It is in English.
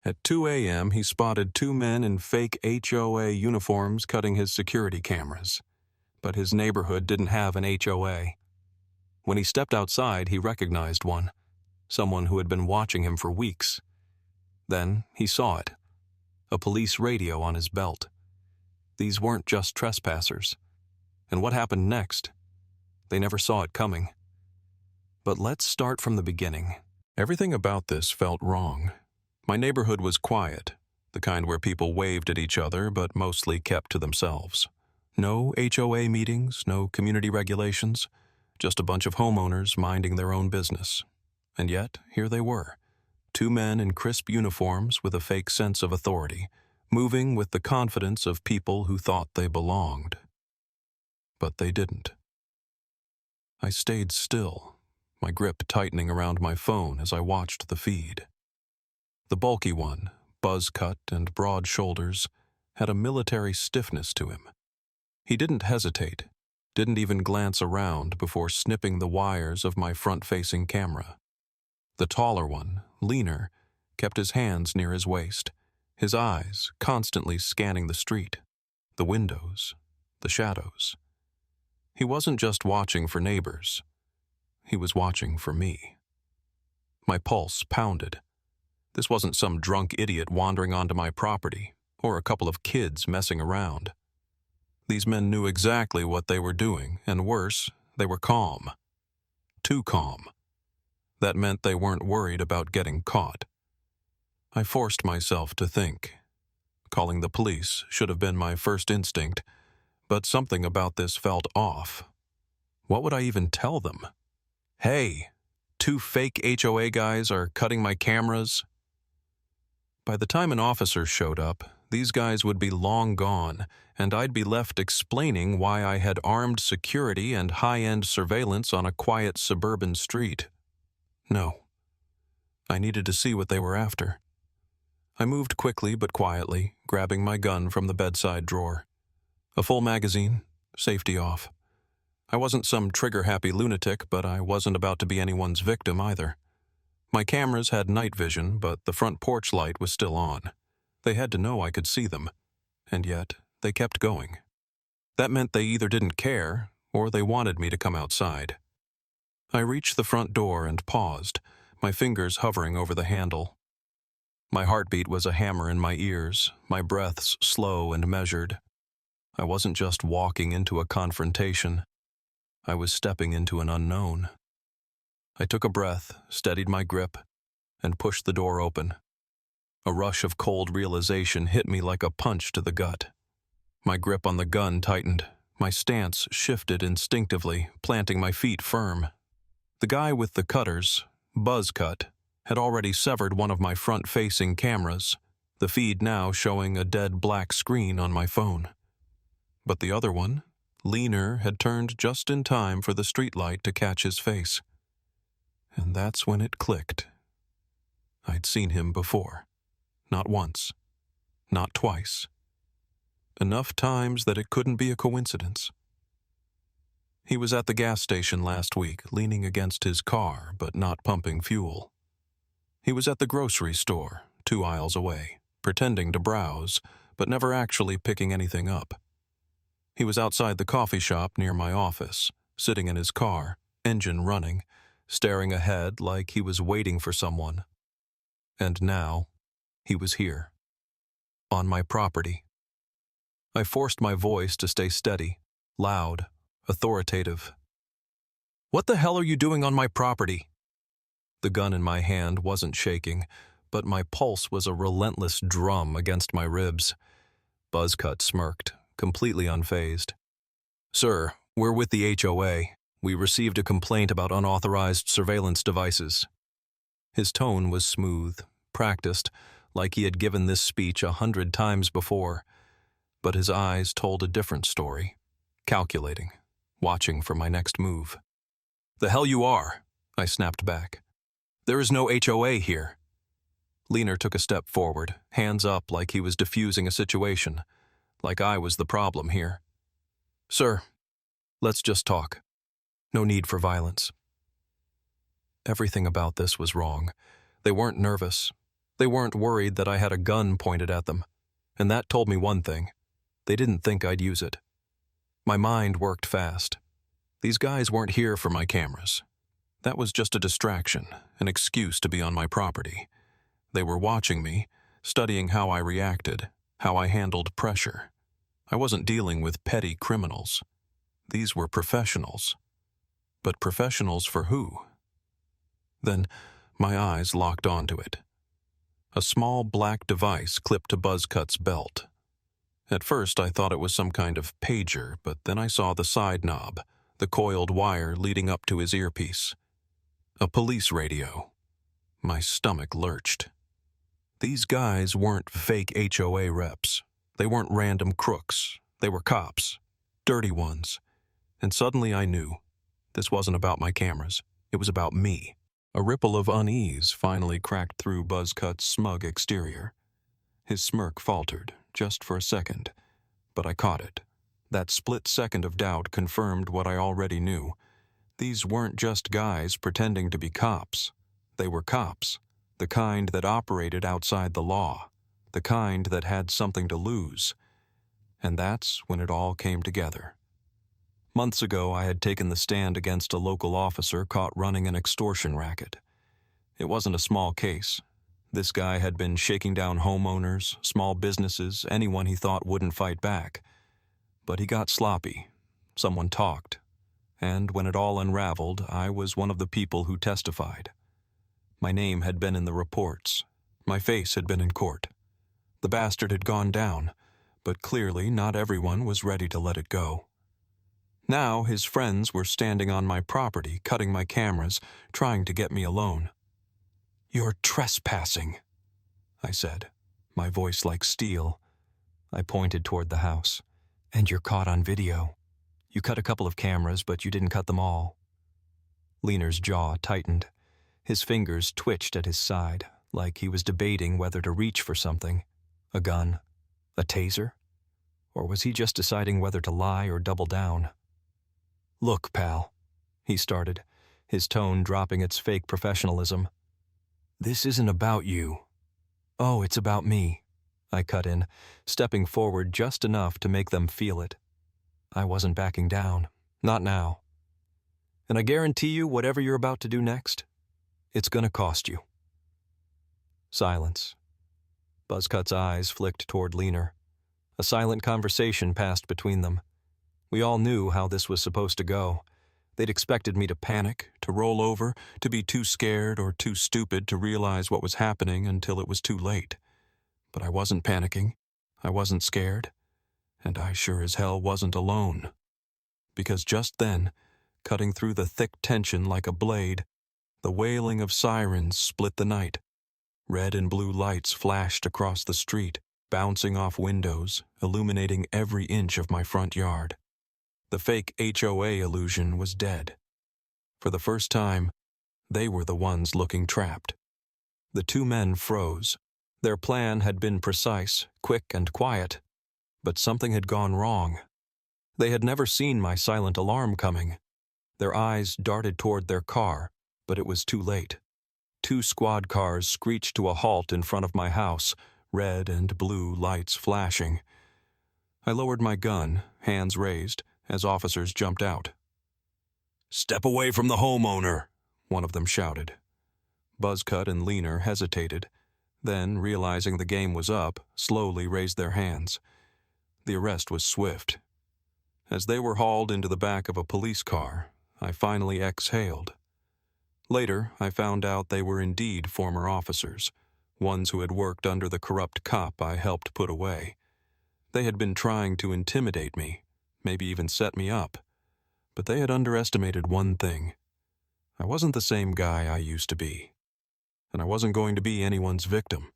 At 2 a.m., he spotted two men in fake HOA uniforms cutting his security cameras. But his neighborhood didn't have an HOA. When he stepped outside, he recognized one, someone who had been watching him for weeks. Then he saw it, a police radio on his belt. These weren't just trespassers. And what happened next? They never saw it coming. But let's start from the beginning. Everything about this felt wrong. My neighborhood was quiet, the kind where people waved at each other but mostly kept to themselves. No HOA meetings, no community regulations, just a bunch of homeowners minding their own business. And yet, here they were, two men in crisp uniforms with a fake sense of authority, moving with the confidence of people who thought they belonged. But they didn't. I stayed still, my grip tightening around my phone as I watched the feed. The bulky one, buzz-cut and broad shoulders, had a military stiffness to him. He didn't hesitate, didn't even glance around before snipping the wires of my front-facing camera. The taller one, leaner, kept his hands near his waist, his eyes constantly scanning the street, the windows, the shadows. He wasn't just watching for neighbors. He was watching for me. My pulse pounded. This wasn't some drunk idiot wandering onto my property, or a couple of kids messing around. These men knew exactly what they were doing, and worse, they were calm. Too calm. That meant they weren't worried about getting caught. I forced myself to think. Calling the police should have been my first instinct, but something about this felt off. What would I even tell them? Hey, two fake HOA guys are cutting my cameras. By the time an officer showed up, these guys would be long gone, and I'd be left explaining why I had armed security and high-end surveillance on a quiet suburban street. No. I needed to see what they were after. I moved quickly but quietly, grabbing my gun from the bedside drawer. A full magazine, safety off. I wasn't some trigger-happy lunatic, but I wasn't about to be anyone's victim either. My cameras had night vision, but the front porch light was still on. They had to know I could see them, and yet they kept going. That meant they either didn't care, or they wanted me to come outside. I reached the front door and paused, my fingers hovering over the handle. My heartbeat was a hammer in my ears, my breaths slow and measured. I wasn't just walking into a confrontation. I was stepping into an unknown. I took a breath, steadied my grip, and pushed the door open. A rush of cold realization hit me like a punch to the gut. My grip on the gun tightened. My stance shifted instinctively, planting my feet firm. The guy with the cutters, buzz cut, had already severed one of my front-facing cameras, the feed now showing a dead black screen on my phone. But the other one, leaner, had turned just in time for the streetlight to catch his face. And that's when it clicked. I'd seen him before. Not once. Not twice. Enough times that it couldn't be a coincidence. He was at the gas station last week, leaning against his car, but not pumping fuel. He was at the grocery store, 2 aisles away, pretending to browse, but never actually picking anything up. He was outside the coffee shop near my office, sitting in his car, engine running, staring ahead like he was waiting for someone. And now, he was here. On my property. I forced my voice to stay steady, loud, authoritative. "What the hell are you doing on my property?" The gun in my hand wasn't shaking, but my pulse was a relentless drum against my ribs. Buzzcut smirked, completely unfazed. "Sir, we're with the HOA. We received a complaint about unauthorized surveillance devices." His tone was smooth, practiced, like he had given this speech 100 times before. But his eyes told a different story, calculating, watching for my next move. "The hell you are," I snapped back. "There is no HOA here." Leaner took a step forward, hands up like he was diffusing a situation, like I was the problem here. "Sir, let's just talk. No need for violence." Everything about this was wrong. They weren't nervous. They weren't worried that I had a gun pointed at them, and that told me one thing. They didn't think I'd use it. My mind worked fast. These guys weren't here for my cameras. That was just a distraction, an excuse to be on my property. They were watching me, studying how I reacted, how I handled pressure. I wasn't dealing with petty criminals. These were professionals. But professionals for who? Then my eyes locked onto it. A small black device clipped to Buzzcut's belt. At first I thought it was some kind of pager, but then I saw the side knob, the coiled wire leading up to his earpiece. A police radio. My stomach lurched. These guys weren't fake HOA reps. They weren't random crooks. They were cops. Dirty ones. And suddenly I knew. This wasn't about my cameras. It was about me. A ripple of unease finally cracked through Buzzcut's smug exterior. His smirk faltered, just for a second, but I caught it. That split second of doubt confirmed what I already knew. These weren't just guys pretending to be cops. They were cops, the kind that operated outside the law, the kind that had something to lose. And that's when it all came together. Months ago, I had taken the stand against a local officer caught running an extortion racket. It wasn't a small case. This guy had been shaking down homeowners, small businesses, anyone he thought wouldn't fight back. But he got sloppy. Someone talked. And when it all unraveled, I was one of the people who testified. My name had been in the reports. My face had been in court. The bastard had gone down, but clearly not everyone was ready to let it go. Now his friends were standing on my property, cutting my cameras, trying to get me alone. "You're trespassing," I said, my voice like steel. I pointed toward the house. "And you're caught on video. You cut a couple of cameras, but you didn't cut them all." Leaner's jaw tightened. His fingers twitched at his side, like he was debating whether to reach for something. A gun? A taser? Or was he just deciding whether to lie or double down? "Look, pal," he started, his tone dropping its fake professionalism. "This isn't about you." "Oh, it's about me," I cut in, stepping forward just enough to make them feel it. I wasn't backing down. Not now. "And I guarantee you whatever you're about to do next, it's gonna cost you." Silence. Buzzcut's eyes flicked toward Leaner. A silent conversation passed between them. We all knew how this was supposed to go. They'd expected me to panic, to roll over, to be too scared or too stupid to realize what was happening until it was too late. But I wasn't panicking. I wasn't scared. And I sure as hell wasn't alone. Because just then, cutting through the thick tension like a blade, the wailing of sirens split the night. Red and blue lights flashed across the street, bouncing off windows, illuminating every inch of my front yard. The fake HOA illusion was dead. For the first time, they were the ones looking trapped. The two men froze. Their plan had been precise, quick and quiet. But something had gone wrong. They had never seen my silent alarm coming. Their eyes darted toward their car, but it was too late. 2 squad cars screeched to a halt in front of my house, red and blue lights flashing. I lowered my gun, hands raised, as officers jumped out. "Step away from the homeowner," one of them shouted. Buzzcut and Leaner hesitated, then, realizing the game was up, slowly raised their hands. The arrest was swift. As they were hauled into the back of a police car, I finally exhaled. Later, I found out they were indeed former officers, ones who had worked under the corrupt cop I helped put away. They had been trying to intimidate me, maybe even set me up, but they had underestimated one thing. I wasn't the same guy I used to be, and I wasn't going to be anyone's victim.